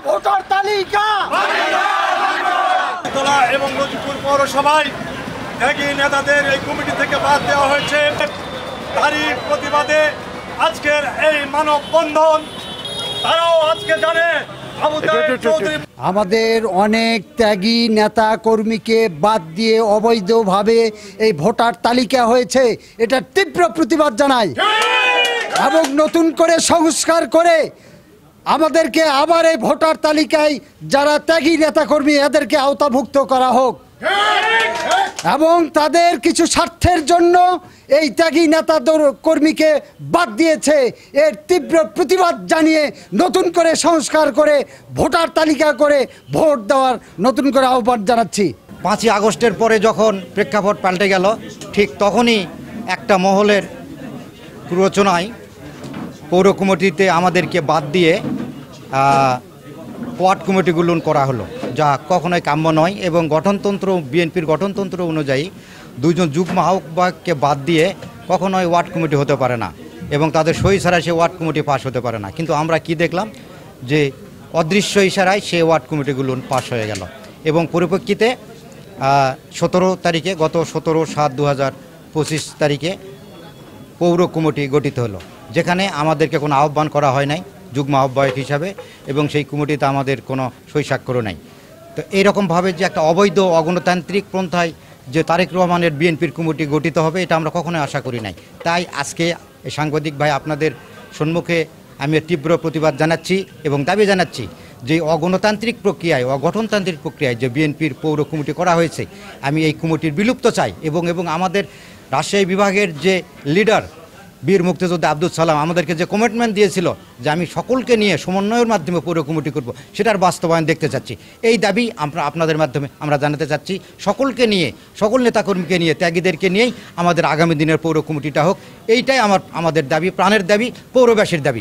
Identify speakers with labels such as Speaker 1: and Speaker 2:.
Speaker 1: Voter তালিকা
Speaker 2: এবং লজিপুর পৌরসভায় ত্যাগী নেতাদের এই কমিটি থেকে বাদ দেওয়া হয়েছে। তারই প্রতিবাদে আজকের এই মানববন্ধন। তারাও আজকে জানে
Speaker 1: আমাদের অনেক ত্যাগী নেতা কর্মীকে বাদ দিয়ে অবৈধভাবে এই ভোটার তালিকা হয়েছে, এটা তীব্র প্রতিবাদ জানাই এবং নতুন করে সংস্কার করে আমাদেরকে আবার এই ভোটার তালিকায় যারা ত্যাগী নেতাকর্মী এদেরকে আওতাভুক্ত করা হোক এবং তাদের কিছু স্বার্থের জন্য এই ত্যাগী নেতা কর্মীকে বাদ দিয়েছে, এর তীব্র প্রতিবাদ জানিয়ে নতুন করে সংস্কার করে ভোটার তালিকা করে ভোট দেওয়ার নতুন করে আহ্বান জানাচ্ছি।
Speaker 3: 5ই আগস্টের পরে যখন প্রেক্ষাপট পাল্টে গেল, ঠিক তখনই একটা মহলের প্ররোচনায় পৌর কমিটিতে আমাদেরকে বাদ দিয়ে ওয়ার্ড কমিটিগুলো করা হলো, যা কখনোই কাম্য নয়। এবং গঠনতন্ত্র, বিএনপির গঠনতন্ত্র অনুযায়ী দুইজন যুগ্ম আহ্বায়ককে বাদ দিয়ে কখনোই ওয়ার্ড কমিটি হতে পারে না এবং তাদের সই ছাড়া সে ওয়ার্ড কমিটি পাস হতে পারে না। কিন্তু আমরা কি দেখলাম যে অদৃশ্য ইশারায় সে ওয়ার্ড কমিটিগুলো পাস হয়ে গেল এবং পরিপ্রেক্ষিতে 17 তারিখে, গত 17/7/2025 তারিখে পৌর কমিটি গঠিত হলো, যেখানে আমাদেরকে কোনো আহ্বান করা হয় নাই যুগ্ম আহ্বায়ক হিসাবে এবং সেই কমিটিতে আমাদের কোনো সই স্বাক্ষরও নাই। তো এইরকমভাবে যে একটা অবৈধ অগণতান্ত্রিক পন্থায় যে তারেক রহমানের বিএনপির কমিটি গঠিত হবে, এটা আমরা কখনোই আশা করি নাই। তাই আজকে সাংবাদিক ভাই আপনাদের সম্মুখে আমি তীব্র প্রতিবাদ জানাচ্ছি এবং দাবি জানাচ্ছি যে অগণতান্ত্রিক প্রক্রিয়ায়, অগঠনতান্ত্রিক প্রক্রিয়ায় যে বিএনপির পৌর কমিটি করা হয়েছে, আমি এই কমিটির বিলুপ্ত চাই এবং আমাদের রাজশাহী বিভাগের যে লিডার বীর মুক্তিযোদ্ধা আব্দুল সালাম আমাদেরকে যে কমিটমেন্ট দিয়েছিল যে আমি সকলকে নিয়ে সমন্বয়ের মাধ্যমে পৌর কমিটি করব, সেটার বাস্তবায়ন দেখতে চাচ্ছি। এই দাবি আপনাদের মাধ্যমে আমরা জানাতে চাচ্ছি। সকলকে নিয়ে, সকল নেতাকর্মীকে নিয়ে, ত্যাগীদেরকে নিয়েই আমাদের আগামী দিনের পৌর কমিটিটা হোক, এইটাই আমাদের দাবি, প্রাণের দাবি, পৌরবাসীর দাবি।